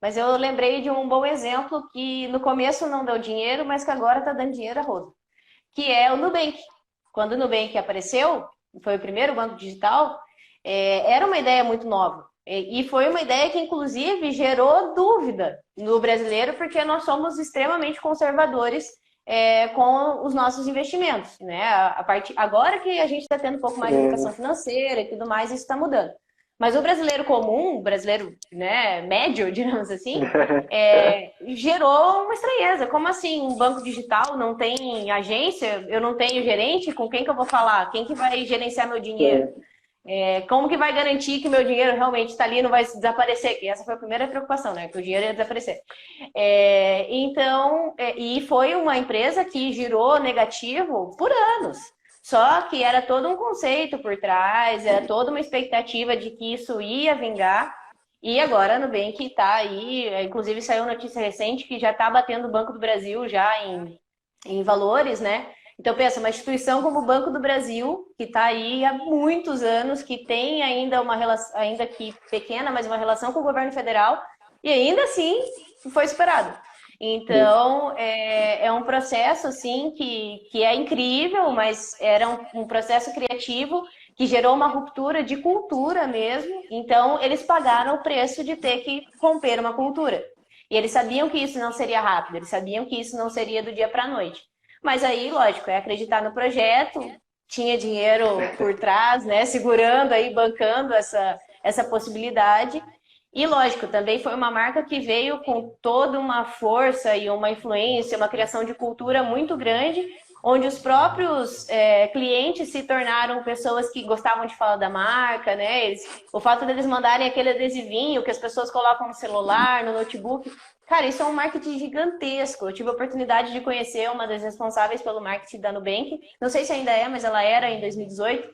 mas eu lembrei de um bom exemplo que no começo não deu dinheiro, mas que agora está dando dinheiro a rodo, que é o Nubank. Quando o Nubank apareceu, foi o primeiro banco digital, era uma ideia muito nova. E foi uma ideia que, inclusive, gerou dúvida no brasileiro, porque nós somos extremamente conservadores com os nossos investimentos, né? Agora que a gente está tendo um pouco mais de educação financeira e tudo mais, isso está mudando. Mas o brasileiro comum, o brasileiro, né, médio, digamos assim, gerou uma estranheza. Como assim um banco digital não tem agência? Eu não tenho gerente? Com quem que eu vou falar? Quem que vai gerenciar meu dinheiro? Como que vai garantir que meu dinheiro realmente está ali e não vai desaparecer? Que essa foi a primeira preocupação, né? Que o dinheiro ia desaparecer. E foi uma empresa que girou negativo por anos. Só que era todo um conceito por trás, era toda uma expectativa de que isso ia vingar. E agora a Nubank está aí, inclusive saiu notícia recente que já está batendo o Banco do Brasil já em valores, né? Então, pensa, uma instituição como o Banco do Brasil, que está aí há muitos anos, que tem ainda uma relação, ainda que pequena, mas uma relação com o governo federal, e ainda assim foi superado. Então, é um processo, assim, que é incrível, mas era um processo criativo que gerou uma ruptura de cultura mesmo. Então, eles pagaram o preço de ter que romper uma cultura. E eles sabiam que isso não seria rápido, eles sabiam que isso não seria do dia para a noite. Mas aí, lógico, é acreditar no projeto, tinha dinheiro por trás, né, segurando aí, bancando essa possibilidade. E, lógico, também foi uma marca que veio com toda uma força e uma influência, uma criação de cultura muito grande, onde os próprios clientes se tornaram pessoas que gostavam de falar da marca, né? O fato deles mandarem aquele adesivinho que as pessoas colocam no celular, no notebook. Cara, isso é um marketing gigantesco. Eu tive a oportunidade de conhecer uma das responsáveis pelo marketing da Nubank. Não sei se ainda é, mas ela era em 2018.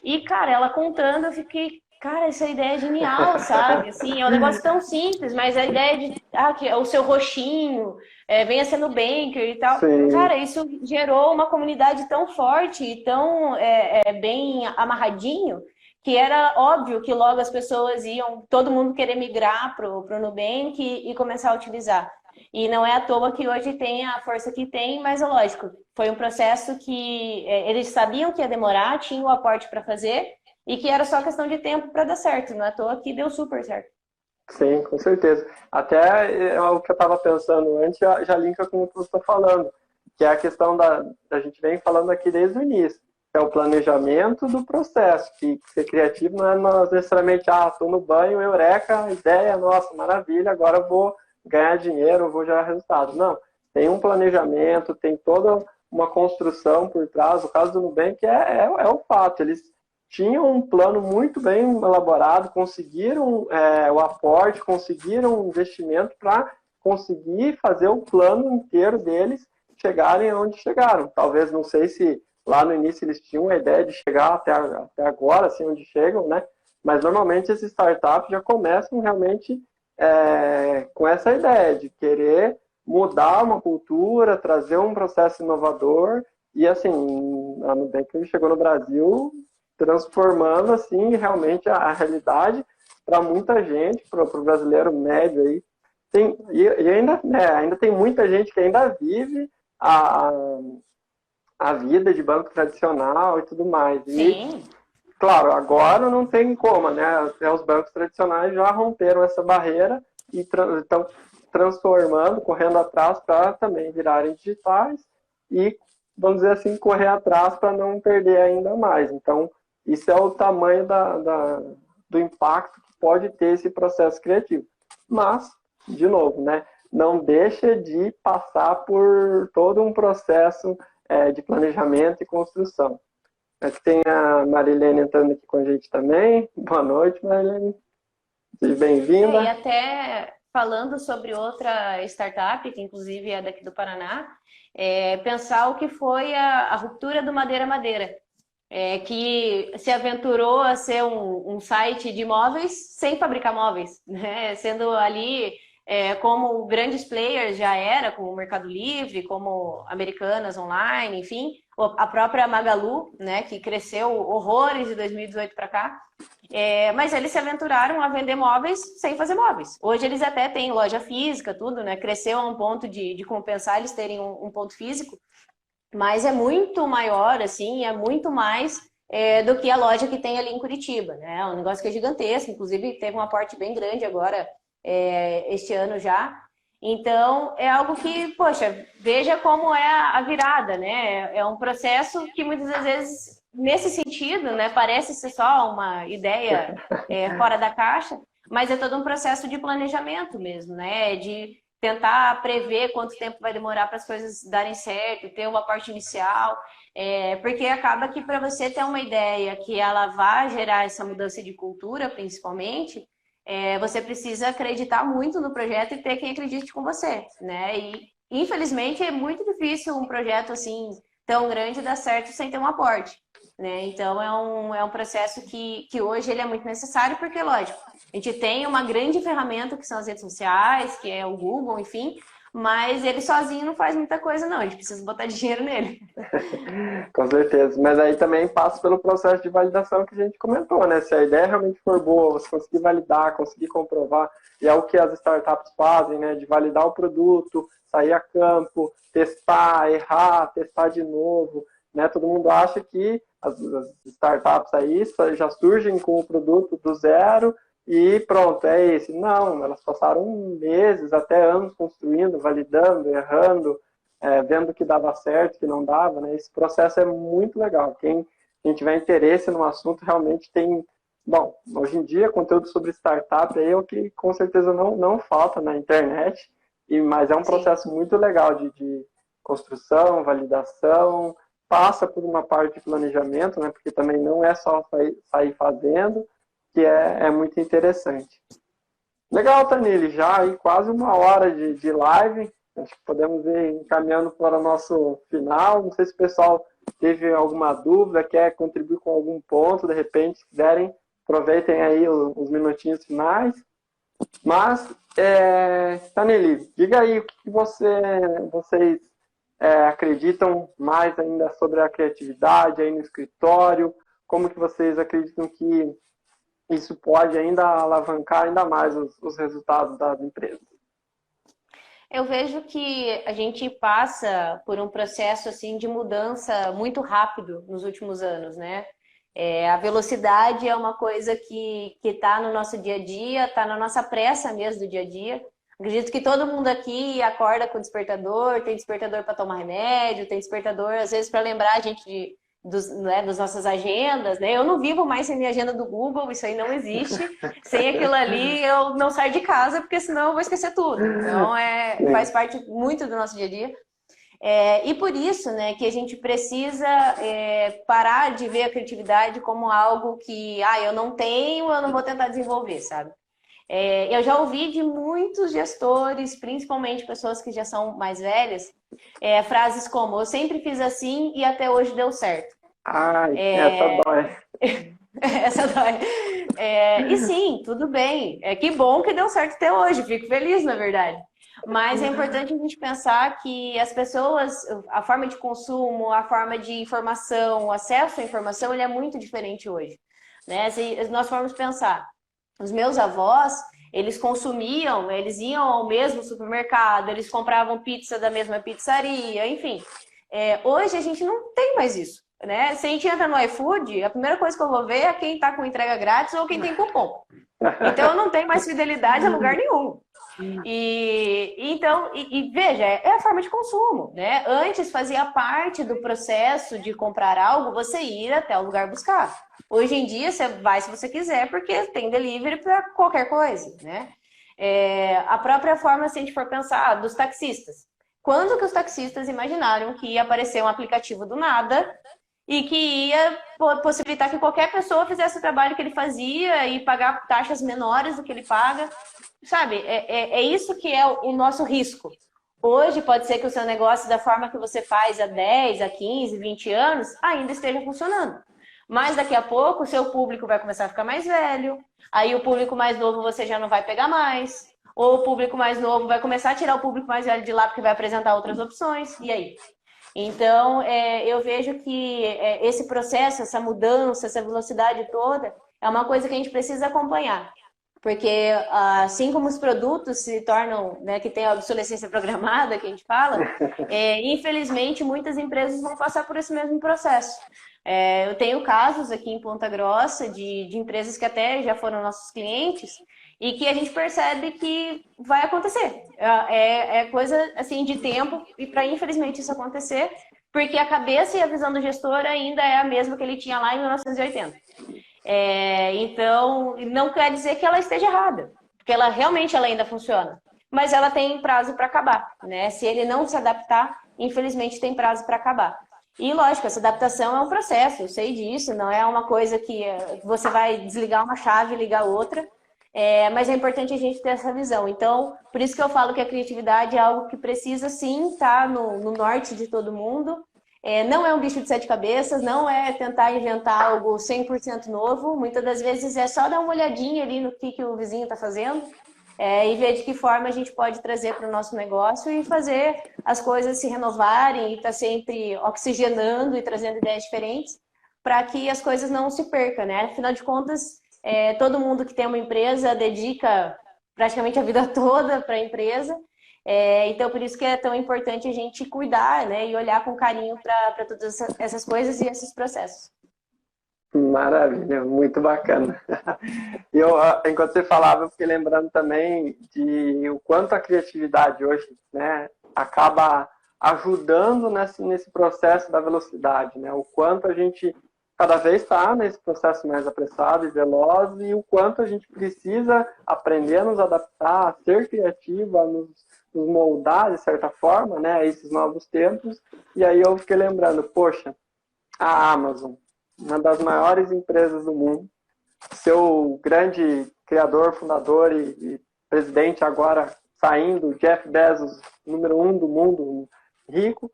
E, cara, ela contando, eu fiquei... Cara, essa ideia é genial, sabe? Assim, é um negócio tão simples, mas a ideia de que o seu roxinho venha sendo banker e tal. Sim. Cara, isso gerou uma comunidade tão forte e tão bem amarradinho que era óbvio que logo as pessoas iam, todo mundo querer migrar pro Nubank e começar a utilizar. E não é à toa que hoje tem a força que tem, mas é lógico, foi um processo que eles sabiam que ia demorar, tinham o aporte para fazer, e que era só questão de tempo para dar certo, não é à toa que deu super certo. Sim, com certeza. Até o que eu estava pensando antes já linka com o que você está falando, que é a questão da gente vem falando aqui desde o início, que é o planejamento do processo, que ser criativo não é necessariamente, estou no banho, eureka, ideia, nossa, maravilha, agora eu vou ganhar dinheiro, eu vou gerar resultado. Não, tem um planejamento, tem toda uma construção por trás. O caso do Nubank é o fato, eles tinham um plano muito bem elaborado, conseguiram o aporte, conseguiram um investimento para conseguir fazer o plano inteiro deles chegarem onde chegaram. Talvez, não sei se lá no início eles tinham a ideia de chegar até agora, assim, onde chegam, né? Mas normalmente esses startups já começam realmente com essa ideia de querer mudar uma cultura, trazer um processo inovador. E assim, a Nubank chegou no Brasil transformando assim realmente a realidade para muita gente, para o brasileiro médio aí. E ainda tem muita gente que ainda vive a vida de banco tradicional e tudo mais. Sim. E, claro, agora não tem como, né? Até os bancos tradicionais já romperam essa barreira e estão transformando, correndo atrás para também virarem digitais e, vamos dizer assim, correr atrás para não perder ainda mais. Então, isso é o tamanho do impacto que pode ter esse processo criativo. Mas, de novo, né, não deixa de passar por todo um processo de planejamento e construção. Aqui tem a Marilene entrando aqui com a gente também. Boa noite, Marilene. Seja bem-vinda. E até falando sobre outra startup, que inclusive é daqui do Paraná, pensar o que foi a ruptura do Madeira Madeira, que se aventurou a ser um site de móveis sem fabricar móveis, né? Sendo ali como grandes players já era, como o Mercado Livre, como Americanas Online, enfim, a própria Magalu, né, que cresceu horrores de 2018 para cá. Mas eles se aventuraram a vender móveis sem fazer móveis. Hoje eles até têm loja física, tudo, né? Cresceu a um ponto de compensar eles terem um ponto físico, mas é muito maior, assim, é muito mais do que a loja que tem ali em Curitiba, né? É um negócio que é gigantesco, inclusive teve um aporte bem grande agora, este ano já. Então, é algo que, poxa, veja como é a virada, né? É um processo que muitas das vezes, nesse sentido, né, parece ser só uma ideia fora da caixa, mas é todo um processo de planejamento mesmo, né? De tentar prever quanto tempo vai demorar para as coisas darem certo, ter uma parte inicial, porque acaba que para você ter uma ideia que ela vai gerar essa mudança de cultura, principalmente, você precisa acreditar muito no projeto e ter quem acredite com você, né? E, infelizmente, é muito difícil um projeto assim tão grande dar certo sem ter um aporte, né? Então, é um processo que hoje ele é muito necessário, porque, lógico, a gente tem uma grande ferramenta que são as redes sociais, que é o Google, enfim, mas ele sozinho não faz muita coisa, não. A gente precisa botar dinheiro nele. Com certeza. Mas aí também passa pelo processo de validação que a gente comentou, né? Se a ideia realmente for boa, você conseguir validar, conseguir comprovar, e é o que as startups fazem, né? De validar o produto, sair a campo, testar, errar, testar de novo, né? Todo mundo acha que as startups aí já surgem com o produto do zero e pronto, é esse. Não, elas passaram meses, até anos construindo, validando, errando, vendo que dava certo, que não dava, né? Esse processo é muito legal. Quem tiver interesse no assunto realmente tem... Bom, hoje em dia, conteúdo sobre startup é o que com certeza não falta na internet, mas é um processo muito legal de construção, validação, passa por uma parte de planejamento, né? Porque também não é só sair fazendo, que é muito interessante. Legal, Tanili, já aí quase uma hora de live. Acho que podemos ir encaminhando para o nosso final. Não sei se o pessoal teve alguma dúvida, quer contribuir com algum ponto, de repente, se quiserem, aproveitem aí os minutinhos finais. Mas, Tanili, diga aí o que vocês acreditam mais ainda sobre a criatividade aí no escritório, como que vocês acreditam que isso pode ainda alavancar ainda mais os resultados das empresas. Eu vejo que a gente passa por um processo assim de mudança muito rápido nos últimos anos, né? A velocidade é uma coisa que está no nosso dia a dia, está na nossa pressa mesmo do dia a dia. Acredito que todo mundo aqui acorda com despertador, tem despertador para tomar remédio, tem despertador às vezes para lembrar a gente das nossas agendas, né? Eu não vivo mais sem minha agenda do Google, isso aí não existe. Sem aquilo ali, eu não saio de casa, porque senão eu vou esquecer tudo. Então, faz parte muito do nosso dia a dia. E por isso, né, que a gente precisa parar de ver a criatividade como algo que, eu não tenho, eu não vou tentar desenvolver, sabe? Eu já ouvi de muitos gestores, principalmente pessoas que já são mais velhas, frases como: eu sempre fiz assim e até hoje deu certo. Ai, essa dói. Essa dói. E sim, tudo bem. Que bom que deu certo até hoje. Fico feliz, na verdade. Mas é importante a gente pensar que as pessoas, a forma de consumo, a forma de informação, o acesso à informação, ele é muito diferente hoje, né? Se nós formos pensar, os meus avós, eles consumiam, eles iam ao mesmo supermercado, eles compravam pizza da mesma pizzaria, enfim. Hoje a gente não tem mais isso, né? Se a gente entra no iFood, a primeira coisa que eu vou ver é quem está com entrega grátis ou quem tem cupom. Então eu não tenho mais fidelidade a lugar nenhum. Veja, é a forma de consumo, né? Antes fazia parte do processo de comprar algo, você ir até o lugar buscar. Hoje em dia você vai se você quiser, porque tem delivery para qualquer coisa, né? A própria forma, se a gente for pensar, dos taxistas. Quando que os taxistas imaginaram que ia aparecer um aplicativo do nada e que ia possibilitar que qualquer pessoa fizesse o trabalho que ele fazia e pagar taxas menores do que ele paga? Sabe, é isso que é o nosso risco. Hoje pode ser que o seu negócio, da forma que você faz há 10, há 15, 20 anos, ainda esteja funcionando. Mas daqui a pouco o seu público vai começar a ficar mais velho, aí o público mais novo você já não vai pegar mais, ou o público mais novo vai começar a tirar o público mais velho de lá porque vai apresentar outras opções, e aí? Então, eu vejo que esse processo, essa mudança, essa velocidade toda, é uma coisa que a gente precisa acompanhar. Porque assim como os produtos se tornam, né, que tem a obsolescência programada, que a gente fala, infelizmente muitas empresas vão passar por esse mesmo processo. Eu tenho casos aqui em Ponta Grossa de empresas que até já foram nossos clientes e que a gente percebe que vai acontecer. É coisa assim de tempo e para infelizmente isso acontecer, porque a cabeça e a visão do gestor ainda é a mesma que ele tinha lá em 1980. Então, não quer dizer que ela esteja errada, porque ela realmente ela ainda funciona, mas ela tem prazo para acabar, né? Se ele não se adaptar, infelizmente tem prazo para acabar. E lógico, essa adaptação é um processo, eu sei disso, não é uma coisa que você vai desligar uma chave e ligar outra, mas é importante a gente ter essa visão. Então, por isso que eu falo que a criatividade é algo que precisa sim estar no norte de todo mundo. Não é um bicho de sete cabeças, não é tentar inventar algo 100% novo. Muitas das vezes é só dar uma olhadinha ali no que o vizinho está fazendo e ver de que forma a gente pode trazer para o nosso negócio e fazer as coisas se renovarem e estar sempre oxigenando e trazendo ideias diferentes para que as coisas não se percam, né? Afinal de contas, todo mundo que tem uma empresa dedica praticamente a vida toda para a empresa. Então, por isso que é tão importante a gente cuidar, né, e olhar com carinho para todas essas coisas e esses processos. Maravilha, muito bacana. E enquanto você falava, eu fiquei lembrando também de o quanto a criatividade hoje, né, acaba ajudando nesse processo da velocidade, né? O quanto a gente cada vez está nesse processo mais apressado e veloz e o quanto a gente precisa aprender a nos adaptar, a ser criativo, a nos moldar de certa forma, né, a esses novos tempos. E aí eu fiquei lembrando, poxa, a Amazon, uma das maiores empresas do mundo, seu grande criador, fundador e presidente agora saindo, Jeff Bezos, número 1 do mundo, rico,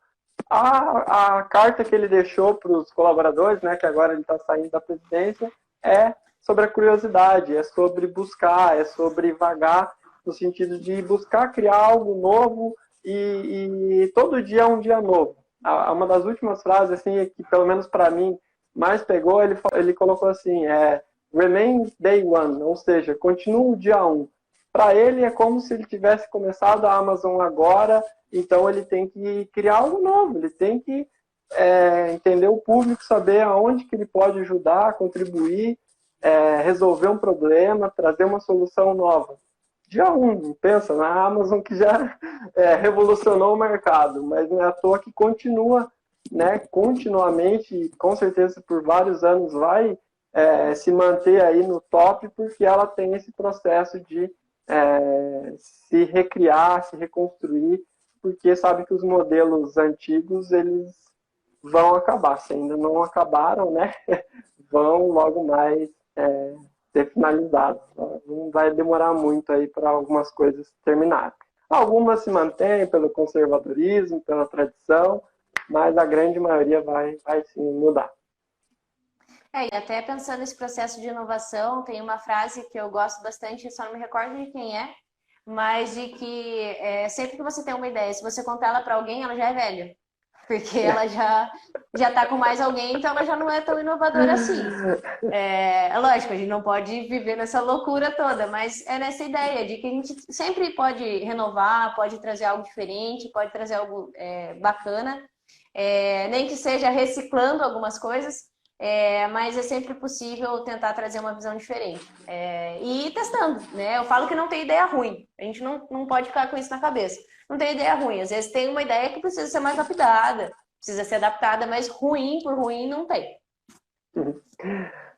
a carta que ele deixou para os colaboradores, né, que agora ele está saindo da presidência, é sobre a curiosidade, é sobre buscar, é sobre vagar, no sentido de buscar criar algo novo e todo dia é um dia novo. Uma das últimas frases, assim, que pelo menos para mim mais pegou, ele colocou assim, remain day one, ou seja, continua o dia 1. Para ele é como se ele tivesse começado a Amazon agora, então ele tem que criar algo novo, ele tem que entender o público, saber aonde que ele pode ajudar, contribuir, resolver um problema, trazer uma solução nova. Dia 1, pensa na Amazon que já revolucionou o mercado, mas não é à toa que continua, né, continuamente, e com certeza por vários anos vai se manter aí no top, porque ela tem esse processo de se recriar, se reconstruir, porque sabe que os modelos antigos eles vão acabar, se ainda não acabaram, né, vão logo mais ser finalizados. Não vai demorar muito aí para algumas coisas terminarem. Algumas se mantêm pelo conservadorismo, pela tradição, mas a grande maioria vai sim mudar. E até pensando nesse processo de inovação, tem uma frase que eu gosto bastante, só não me recordo de quem mas de que sempre que você tem uma ideia, se você contar ela para alguém, ela já é velha. Porque ela já está com mais alguém, então ela já não é tão inovadora assim. Lógico, a gente não pode viver nessa loucura toda, mas é nessa ideia de que a gente sempre pode renovar, pode trazer algo diferente, pode trazer algo bacana, nem que seja reciclando algumas coisas, mas é sempre possível tentar trazer uma visão diferente. E ir testando, né? Eu falo que não tem ideia ruim. A gente não pode ficar com isso na cabeça. Não tem ideia ruim. Às vezes tem uma ideia que precisa ser mais lapidada, precisa ser adaptada, mas ruim por ruim não tem.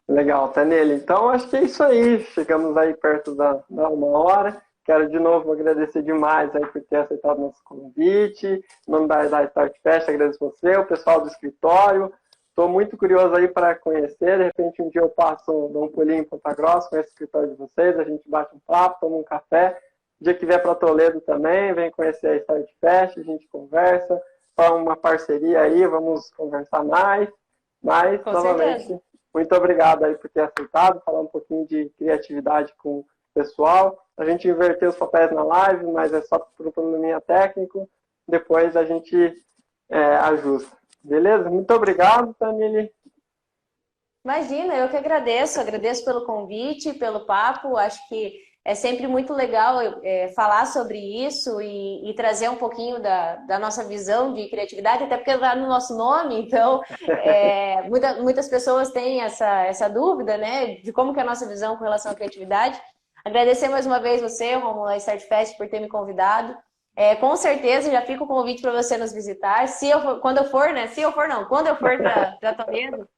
Legal, tá nele. Então, acho que é isso aí. Chegamos aí perto da 1 hora. Quero de novo agradecer demais aí por ter aceitado nosso convite. Em nome da Start Fest, agradeço você, o pessoal do escritório. Estou muito curioso aí para conhecer. De repente, um dia eu passo, dou um pulinho em Ponta Grossa, conheço o escritório de vocês, a gente bate um papo, toma um café. O dia que vier para Toledo também, vem conhecer a Start Fest, a gente conversa. Faz uma parceria aí, vamos conversar mais. Mas, Com novamente, certeza. muito obrigado aí por ter aceitado, falar um pouquinho de criatividade com o pessoal. A gente inverteu os papéis na live, mas é só por um probleminha técnico. Depois a gente ajusta. Beleza? Muito obrigado, Tamile. Imagina, eu que agradeço pelo convite, pelo papo. Acho que é sempre muito legal falar sobre isso e trazer um pouquinho da nossa visão de criatividade, até porque está no nosso nome, então muitas pessoas têm essa dúvida, né, de como que é a nossa visão com relação à criatividade. Agradecer mais uma vez você, Romulo, a Start Fest, por ter me convidado. Com certeza, já fica o convite para você nos visitar. Quando eu for, né? Quando eu for para Toledo,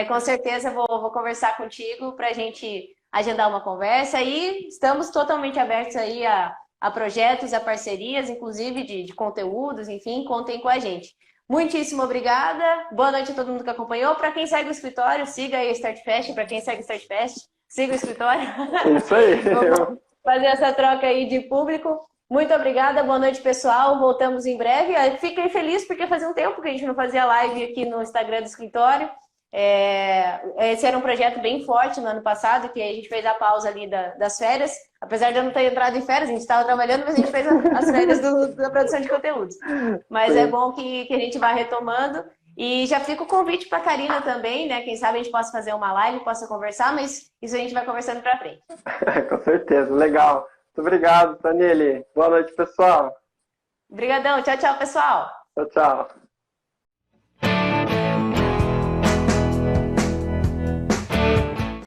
com certeza vou conversar contigo para a gente agendar uma conversa. E estamos totalmente abertos aí a projetos, a parcerias, inclusive de conteúdos, enfim, contem com a gente. Muitíssimo obrigada. Boa noite a todo mundo que acompanhou. Para quem segue o escritório, siga aí o Start Fest. Para quem segue o Start Fest, siga o escritório. Isso aí. Vamos fazer essa troca aí de público. Muito obrigada, boa noite, pessoal. Voltamos em breve. Fiquei feliz porque fazia um tempo que a gente não fazia live aqui no Instagram do escritório. Esse era um projeto bem forte no ano passado, que a gente fez a pausa ali das férias. Apesar de eu não ter entrado em férias, a gente estava trabalhando, mas a gente fez as férias da produção de conteúdos. Mas Sim. é bom que a gente vá retomando. E já fica o convite para a Karina também, né? Quem sabe a gente possa fazer uma live, possa conversar, mas isso a gente vai conversando para frente. Com certeza, legal. Muito obrigado, Tanile. Boa noite, pessoal. Obrigadão. Tchau, tchau, pessoal. Tchau, tchau.